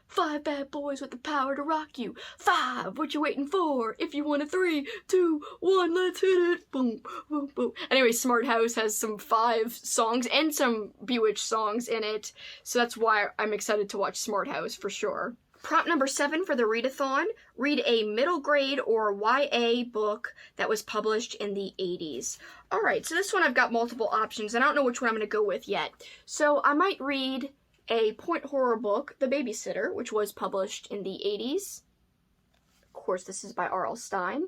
5 bad boys with the power to rock you. 5, what you waiting for? If you want a 3, 2, 1, let's hit it. Boom, boom, boom. Anyway, Smart House has some 5 songs and some Bewitched songs in it, so that's why I'm excited to watch Smart House for sure. Prompt number 7 for the Readathon, read a middle grade or YA book that was published in the 80s. Alright, so this one I've got multiple options, and I don't know which one I'm going to go with yet. So I might read a point horror book, The Babysitter, which was published in the 80s. Of course, this is by R.L. Stine.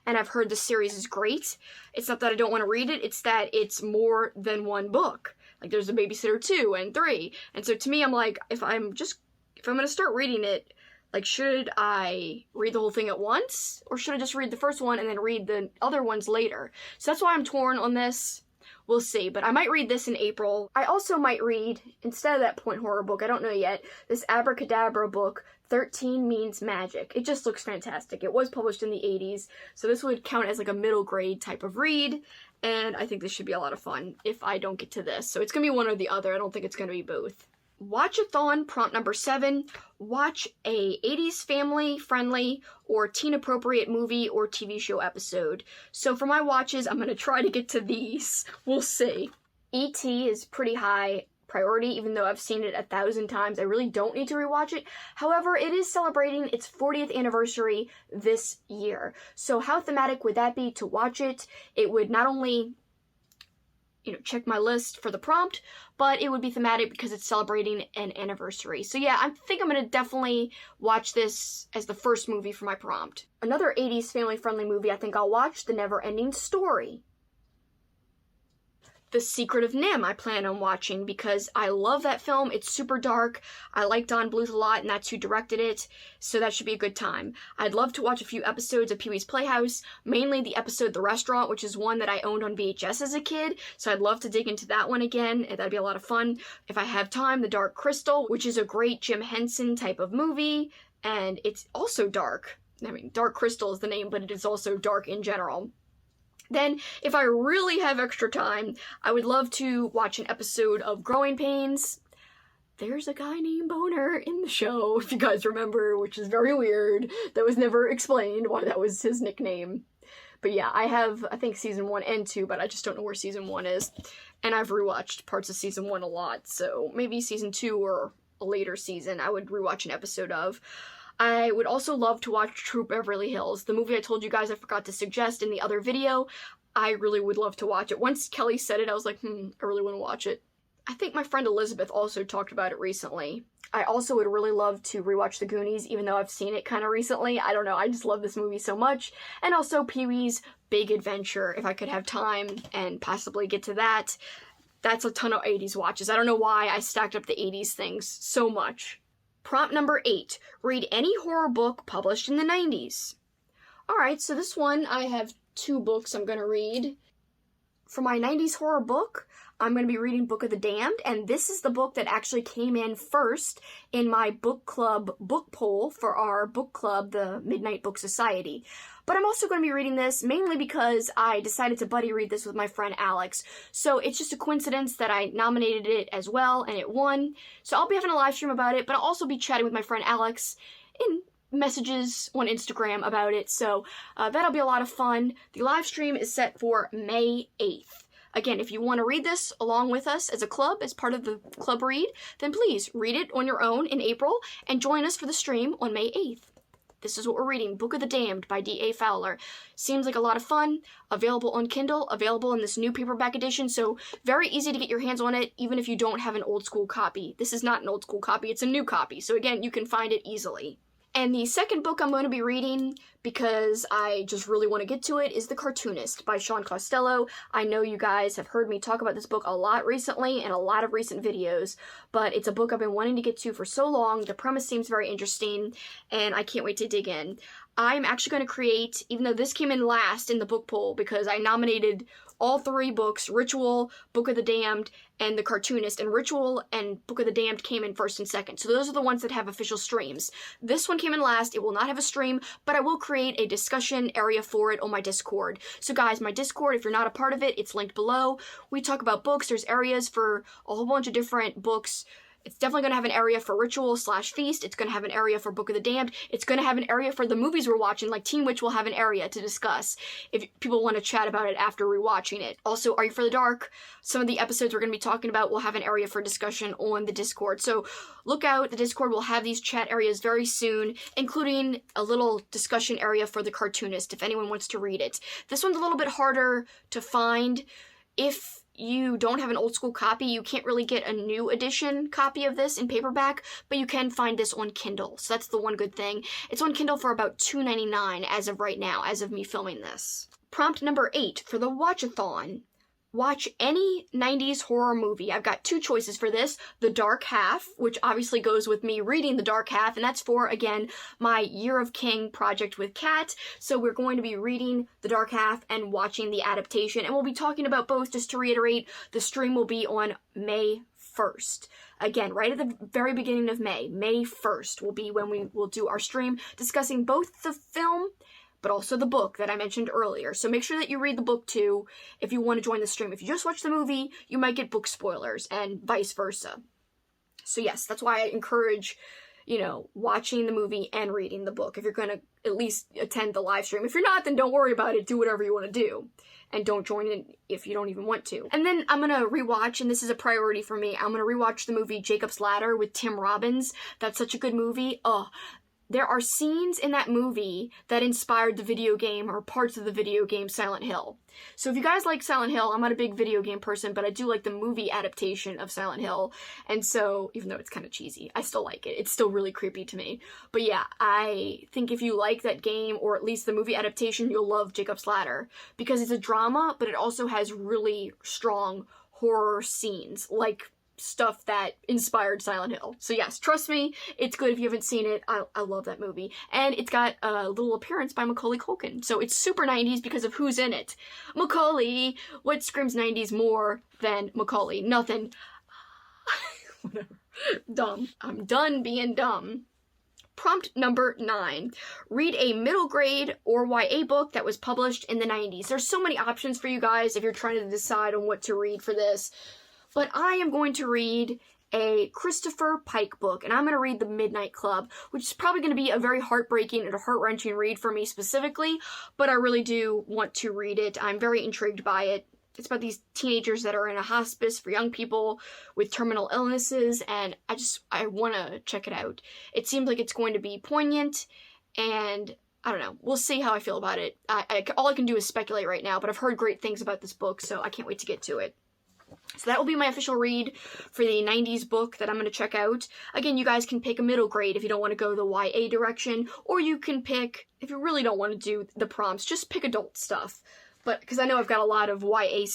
And I've heard the series is great. It's not that I don't want to read it, it's that it's more than one book. Like, there's The Babysitter 2 and 3. And so to me, I'm like, if I'm going to start reading it, like, should I read the whole thing at once? Or should I just read the first one and then read the other ones later? So that's why I'm torn on this. We'll see, but I might read this in April. I also might read, instead of that point horror book, I don't know yet, this Abracadabra book, 13 Means Magic. It just looks fantastic. It was published in the 80s, so this would count as like a middle grade type of read, and I think this should be a lot of fun if I don't get to this. So it's going to be one or the other. I don't think it's going to be both. Watchathon prompt number 7, watch a 80s family-friendly or teen-appropriate movie or TV show episode. So for my watches, I'm going to try to get to these. We'll see. E.T. is pretty high priority, even though I've seen it 1,000 times. I really don't need to rewatch it. However, it is celebrating its 40th anniversary this year. So how thematic would that be to watch it? It would not only check my list for the prompt, but it would be thematic because it's celebrating an anniversary. So yeah, I think I'm going to definitely watch this as the first movie for my prompt. Another 80s family-friendly movie I think I'll watch, The Never-Ending Story. The Secret of NIMH I plan on watching because I love that film. It's super dark. I like Don Bluth a lot, and that's who directed it, so that should be a good time. I'd love to watch a few episodes of Pee-wee's Playhouse, mainly the episode The Restaurant, which is one that I owned on VHS as a kid, so I'd love to dig into that one again, and that'd be a lot of fun. If I have time, The Dark Crystal, which is a great Jim Henson type of movie, and it's also dark. I mean, Dark Crystal is the name, but it is also dark in general. Then, if I really have extra time, I would love to watch an episode of Growing Pains. There's a guy named Boner in the show, if you guys remember, which is very weird. That was never explained why that was his nickname. But yeah, I have, I think, season 1 and 2, but I just don't know where season 1 is. And I've rewatched parts of season 1 a lot, so maybe season 2 or a later season I would rewatch an episode of. I would also love to watch Troop Beverly Hills, the movie I told you guys I forgot to suggest in the other video. I really would love to watch it. Once Kelly said it, I was like, I really want to watch it. I think my friend Elizabeth also talked about it recently. I also would really love to rewatch The Goonies, even though I've seen it kind of recently. I don't know, I just love this movie so much. And also Pee-wee's Big Adventure, if I could have time and possibly get to that. That's a ton of 80s watches. I don't know why I stacked up the 80s things so much. Prompt number 8, read any horror book published in the 90s. Alright, so this one I have 2 books I'm going to read. For my 90s horror book, I'm going to be reading Book of the Damned, and this is the book that actually came in first in my book club book poll for our book club, the Midnight Book Society. But I'm also going to be reading this mainly because I decided to buddy read this with my friend Alex. So it's just a coincidence that I nominated it as well, and it won. So I'll be having a live stream about it, but I'll also be chatting with my friend Alex in messages on Instagram about it, so that'll be a lot of fun. The live stream is set for May 8th. Again, if you want to read this along with us as a club, as part of the club read, then please read it on your own in April and join us for the stream on May 8th. This is what we're reading, Book of the Damned by D.A. Fowler. Seems like a lot of fun, available on Kindle, available in this new paperback edition, so very easy to get your hands on it, even if you don't have an old school copy. This is not an old school copy, it's a new copy, so again, you can find it easily. And the second book I'm going to be reading, because I just really want to get to it, is The Cartoonist by Sean Costello. I know you guys have heard me talk about this book a lot recently in a lot of recent videos, but it's a book I've been wanting to get to for so long. The premise seems very interesting, and I can't wait to dig in. I'm actually going to create, even though this came in last in the book poll, because I nominated all three books, Ritual, Book of the Damned, and The Cartoonist, and Ritual and Book of the Damned came in first and second. So those are the ones that have official streams. This one came in last. It will not have a stream, but I will create a discussion area for it on my Discord. So guys, my Discord, if you're not a part of it, it's linked below. We talk about books. There's areas for a whole bunch of different books. It's definitely going to have an area for Ritual/Feast. It's going to have an area for Book of the Damned. It's going to have an area for the movies we're watching, like Teen Witch will have an area to discuss if people want to chat about it after rewatching it. Also, Are You for the Dark? Some of the episodes we're going to be talking about will have an area for discussion on the Discord. So look out, the Discord will have these chat areas very soon, including a little discussion area for The Cartoonist if anyone wants to read it. This one's a little bit harder to find. If you don't have an old school copy, you can't really get a new edition copy of this in paperback, but you can find this on Kindle. So that's the one good thing. It's on Kindle for about $2.99 as of right now, as of me filming this. Prompt number 8 for the Watchathon. Watch any 90s horror movie. I've got two choices for this. The Dark Half, which obviously goes with me reading The Dark Half, and that's for, again, my Year of King project with Kat. So we're going to be reading The Dark Half and watching the adaptation, and we'll be talking about both. Just to reiterate, the stream will be on May 1st. Again, right at the very beginning of May. May 1st will be when we will do our stream discussing both the film but also the book that I mentioned earlier. So make sure that you read the book too if you want to join the stream. If you just watch the movie, you might get book spoilers and vice versa. So yes, that's why I encourage, watching the movie and reading the book if you're going to at least attend the live stream. If you're not, then don't worry about it. Do whatever you want to do. And don't join in if you don't even want to. And then I'm going to rewatch, and this is a priority for me, I'm going to rewatch the movie Jacob's Ladder with Tim Robbins. That's such a good movie. There are scenes in that movie that inspired the video game or parts of the video game Silent Hill. So if you guys like Silent Hill, I'm not a big video game person, but I do like the movie adaptation of Silent Hill. And so, even though it's kind of cheesy, I still like it. It's still really creepy to me. But yeah, I think if you like that game, or at least the movie adaptation, you'll love Jacob's Ladder. Because it's a drama, but it also has really strong horror scenes, like stuff that inspired Silent Hill. So yes, trust me, it's good if you haven't seen it. I love that movie. And it's got a little appearance by Macaulay Culkin. So it's super 90s because of who's in it. Macaulay! What screams 90s more than Macaulay? Nothing. Whatever. Dumb. I'm done being dumb. Prompt number 9. Read a middle grade or YA book that was published in the 90s. There's so many options for you guys if you're trying to decide on what to read for this. But I am going to read a Christopher Pike book, and I'm going to read The Midnight Club, which is probably going to be a very heartbreaking and heart-wrenching read for me specifically, but I really do want to read it. I'm very intrigued by it. It's about these teenagers that are in a hospice for young people with terminal illnesses, and I want to check it out. It seems like it's going to be poignant, and I don't know. We'll see how I feel about it. All I can do is speculate right now, but I've heard great things about this book, so I can't wait to get to it. So that will be my official read for the 90s book that I'm going to check out. Again, you guys can pick a middle grade if you don't want to go the YA direction, or you can pick, if you really don't want to do the prompts, just pick adult stuff. But, because I know I've got a lot of YA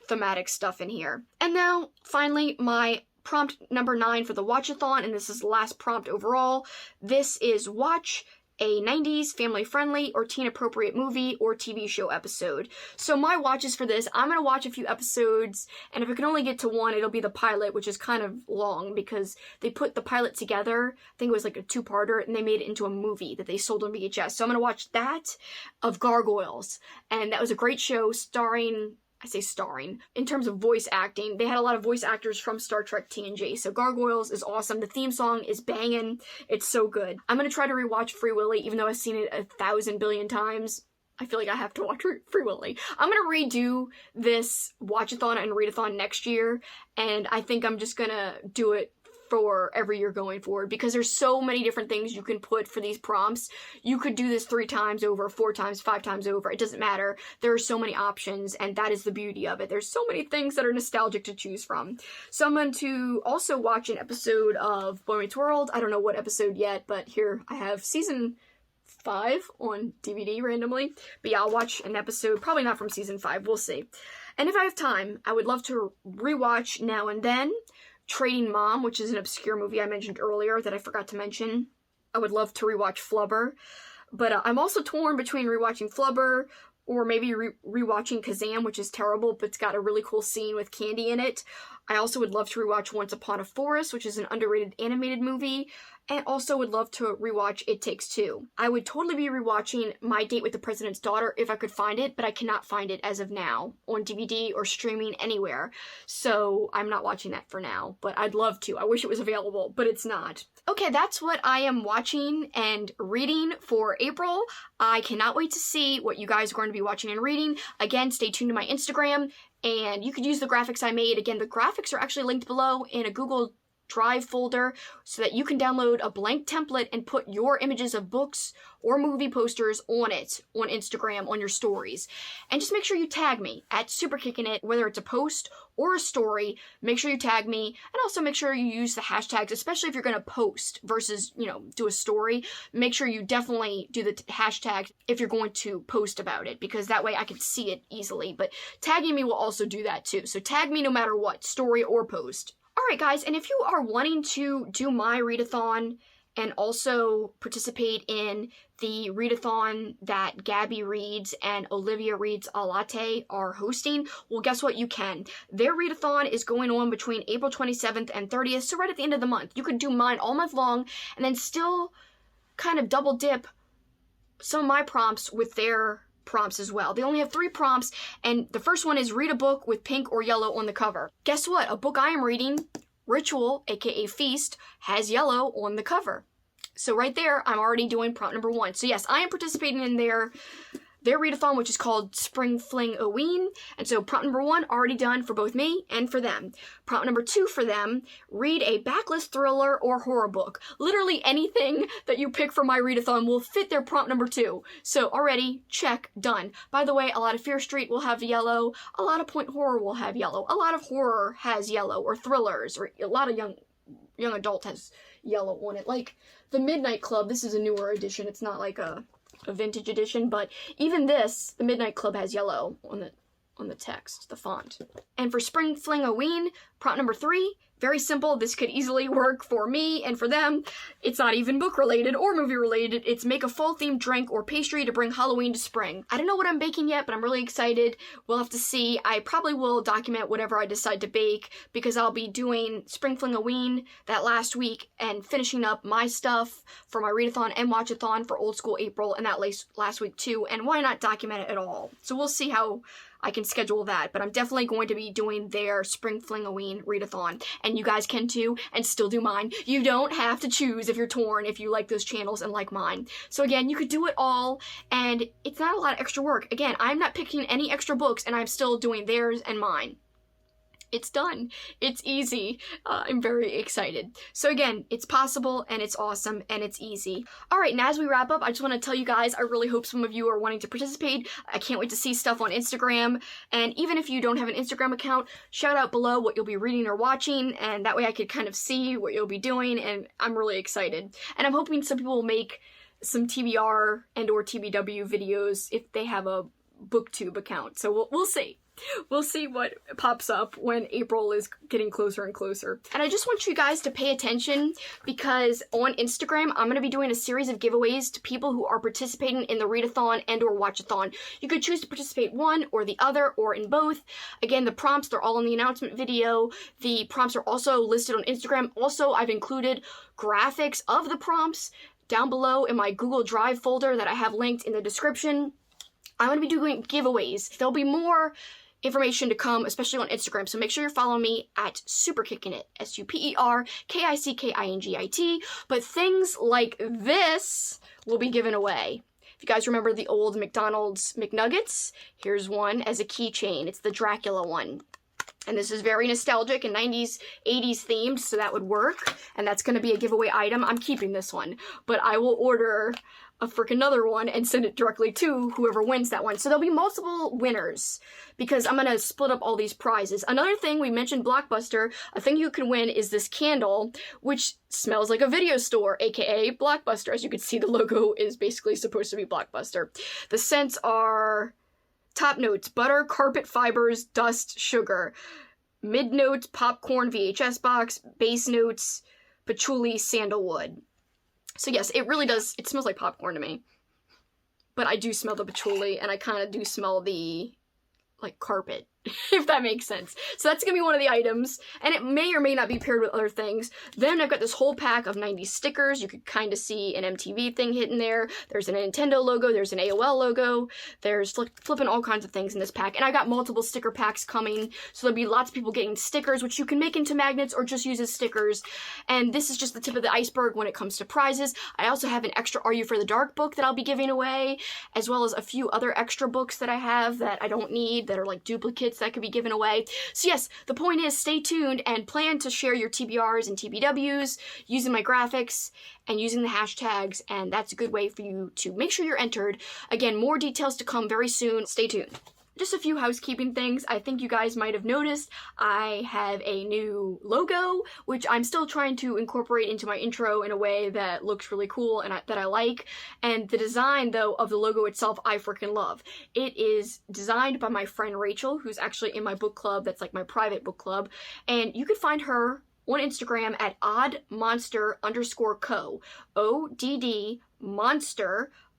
thematic stuff in here. And now, finally, my prompt number 9 for the Watchathon, and this is the last prompt overall. This is watch a 90s family-friendly or teen-appropriate movie or TV show episode. So my watches for this, I'm going to watch a few episodes, and if I can only get to one, it'll be the pilot, which is kind of long because they put the pilot together. I think it was like a two-parter, and they made it into a movie that they sold on VHS. So I'm going to watch that of Gargoyles, and that was a great show starring... I say starring, in terms of voice acting, they had a lot of voice actors from Star Trek TNG, so Gargoyles is awesome. The theme song is banging. It's so good. I'm gonna try to rewatch Free Willy, even though I've seen it 1,000 billion times. I feel like I have to watch Free Willy. I'm gonna redo this Watchathon and Readathon next year, and I think I'm just gonna do it for every year going forward, because there's so many different things you can put for these prompts. You could do this 3 times over, 4 times, 5 times over. It doesn't matter. There are so many options, and that is the beauty of it. There's so many things that are nostalgic to choose from. So I'm going to also watch an episode of Boy Meets World. I don't know what episode yet, but here I have season 5 on DVD randomly. But yeah, I'll watch an episode, probably not from season 5. We'll see. And if I have time, I would love to rewatch Now and Then, Trading Mom, which is an obscure movie I mentioned earlier that I forgot to mention. I would love to rewatch Flubber, but I'm also torn between rewatching Flubber or maybe rewatching Kazam, which is terrible, but it's got a really cool scene with Candy in it. I also would love to rewatch Once Upon a Forest, which is an underrated animated movie, and also would love to rewatch It Takes Two. I would totally be rewatching My Date with the President's Daughter if I could find it, but I cannot find it as of now on DVD or streaming anywhere, so I'm not watching that for now, but I'd love to. I wish it was available, but it's not. Okay, that's what I am watching and reading for April. I cannot wait to see what you guys are going to be watching and reading. Again, stay tuned to my Instagram, and you could use the graphics I made. Again, the graphics are actually linked below in a Google Drive folder so that you can download a blank template and put your images of books or movie posters on it on Instagram on your stories. And just make sure you tag me at SuperKickinIt, whether it's a post or a story. Make sure you tag me, and also make sure you use the hashtags, especially if you're going to post versus, do a story. Make sure you definitely do the hashtag if you're going to post about it, because that way I can see it easily. But tagging me will also do that too. So tag me no matter what, story or post. Alright guys, and if you are wanting to do my readathon and also participate in the readathon that Gabby Reads and Olivia Reads a Latte are hosting, well, guess what? You can. Their readathon is going on between April 27th and 30th, so right at the end of the month. You could do mine all month long and then still kind of double dip some of my prompts with their prompts as well. They only have 3 prompts, and the first one is read a book with pink or yellow on the cover. Guess what? A book I am reading, Ritual, aka Feast, has yellow on the cover. So right there, I'm already doing prompt number 1. So yes, I am participating in their readathon, which is called Spring-Fling-O-Ween. And so prompt number 1 already done for both me and for them. Prompt number 2 for them, read a backlist thriller or horror book. Literally anything that you pick for my readathon will fit their prompt number 2. So already, check, done. By the way, a lot of Fear Street will have yellow. A lot of Point Horror will have yellow. A lot of horror has yellow, or thrillers, or a lot of young adult has yellow on it. Like the Midnight Club, this is a newer edition. It's not like a vintage edition, but even this, the Midnight Club has yellow on the text, the font. And for Spring-Fling-O-Ween, prompt number 3, very simple. This could easily work for me and for them. It's not even book related or movie related. It's make a fall themed drink or pastry to bring Halloween to spring. I don't know what I'm baking yet, but I'm really excited. We'll have to see. I probably will document whatever I decide to bake, because I'll be doing Spring-Fling-O-Ween that last week and finishing up my stuff for my readathon and watchathon for Old School April and that last week too. And why not document it at all? So we'll see how I can schedule that, but I'm definitely going to be doing their Spring-Fling-O-Ween readathon, and you guys can too, and still do mine. You don't have to choose if you're torn, if you like those channels and like mine. So again, you could do it all, and it's not a lot of extra work. Again, I'm not picking any extra books, and I'm still doing theirs and mine. It's done. It's easy. I'm very excited. So again, it's possible, and it's awesome, and it's easy. Alright, and as we wrap up, I just want to tell you guys, I really hope some of you are wanting to participate. I can't wait to see stuff on Instagram, and even if you don't have an Instagram account, shout out below what you'll be reading or watching, and that way I could kind of see what you'll be doing, and I'm really excited. And I'm hoping some people will make some TBR and or TBW videos if they have a BookTube account, so we'll see. We'll see what pops up when April is getting closer and closer. And I just want you guys to pay attention because on Instagram, I'm going to be doing a series of giveaways to people who are participating in the Readathon and or Watchathon. You could choose to participate one or the other or in both. Again, the prompts, they're all in the announcement video. The prompts are also listed on Instagram. Also, I've included graphics of the prompts down below in my Google Drive folder that I have linked in the description. I'm going to be doing giveaways. There'll be more information to come, especially on Instagram, so make sure you're following me at SuperKickingIt, SuperKickingIt, but things like this will be given away. If you guys remember the old McDonald's McNuggets, here's one as a keychain. It's the Dracula one. And this is very nostalgic and 90s, 80s themed, so that would work. And that's going to be a giveaway item. I'm keeping this one, but I will order a freaking other one and send it directly to whoever wins that one. So there'll be multiple winners because I'm going to split up all these prizes. Another thing, we mentioned Blockbuster. A thing you can win is this candle, which smells like a video store, aka Blockbuster. As you can see, the logo is basically supposed to be Blockbuster. The scents are top notes: butter, carpet fibers, dust, sugar. Mid notes: popcorn, VHS box. Base notes: patchouli, sandalwood. So yes, it really does, it smells like popcorn to me. But I do smell the patchouli, and I kind of do smell the, like, carpet, if that makes sense. So that's gonna be one of the items, and it may or may not be paired with other things. Then I've got this whole pack of 90s stickers. You could kind of see an MTV thing hidden there. There's a Nintendo logo, there's an AOL logo, there's flipping all kinds of things in this pack. And I got multiple sticker packs coming, so there'll be lots of people getting stickers, which you can make into magnets or just use as stickers. And this is just the tip of the iceberg when it comes to prizes. I also have an extra Are You for the Dark book that I'll be giving away, as well as a few other extra books that I have that I don't need, that are like duplicates that could be given away. So yes, the point is, stay tuned and plan to share your TBRs and TBWs using my graphics and using the hashtags, and that's a good way for you to make sure you're entered. Again, more details to come very soon. Stay tuned. Just a few housekeeping things. I think you guys might have noticed I have a new logo, which I'm still trying to incorporate into my intro in a way that looks really cool and that I like. And the design, though, of the logo itself, I freaking love. It is designed by my friend Rachel, who's actually in my book club. That's like my private book club. And you could find her on Instagram at oddmonster_co. ODD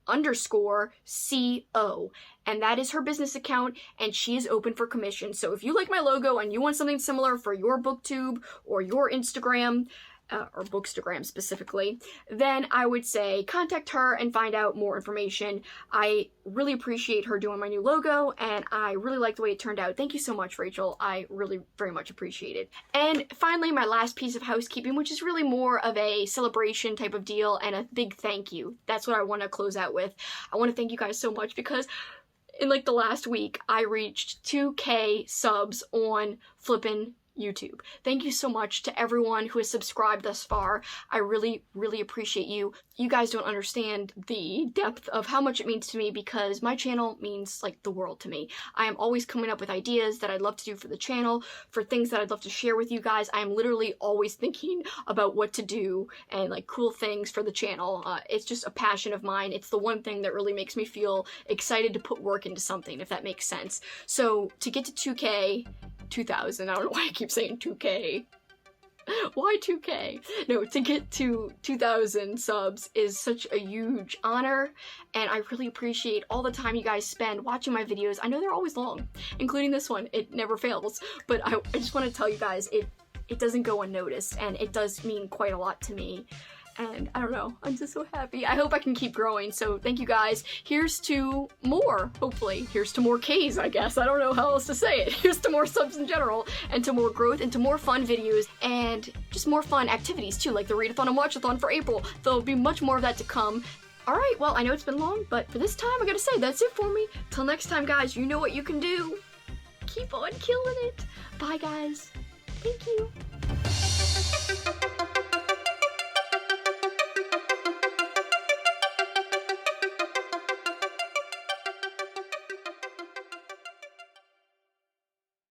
monster_CO, and that is her business account, and she is open for commission. So if you like my logo and you want something similar for your booktube or your Instagram, or Bookstagram specifically, then I would say contact her and find out more information. I really appreciate her doing my new logo, and I really like the way it turned out. Thank you so much, Rachel. I really very much appreciate it. And finally, my last piece of housekeeping, which is really more of a celebration type of deal and a big thank you. That's what I want to close out with. I want to thank you guys so much because in like the last week, I reached 2K subs on flippin' YouTube. Thank you so much to everyone who has subscribed thus far. I really, really appreciate you. You guys don't understand the depth of how much it means to me because my channel means like the world to me. I am always coming up with ideas that I'd love to do for the channel, for things that I'd love to share with you guys. I am literally always thinking about what to do and like cool things for the channel. It's just a passion of mine. It's the one thing that really makes me feel excited to put work into something, if that makes sense. So to get to 2K, 2,000, I don't know why I keep saying 2K. Why 2K? No, to get to 2,000 subs is such a huge honor, and I really appreciate all the time you guys spend watching my videos. I know they're always long, including this one. It never fails, but I just want to tell you guys, it doesn't go unnoticed, and it does mean quite a lot to me. And I don't know, I'm just so happy. I hope I can keep growing, so thank you guys. Here's to more, hopefully. Here's to more Ks, I guess. I don't know how else to say it. Here's to more subs in general, and to more growth, and to more fun videos, and just more fun activities too, like the Readathon and Watchathon for April. There'll be much more of that to come. Alright, well, I know it's been long, but for this time, I gotta say, that's it for me. Till next time, guys, you know what you can do. Keep on killing it. Bye, guys. Thank you.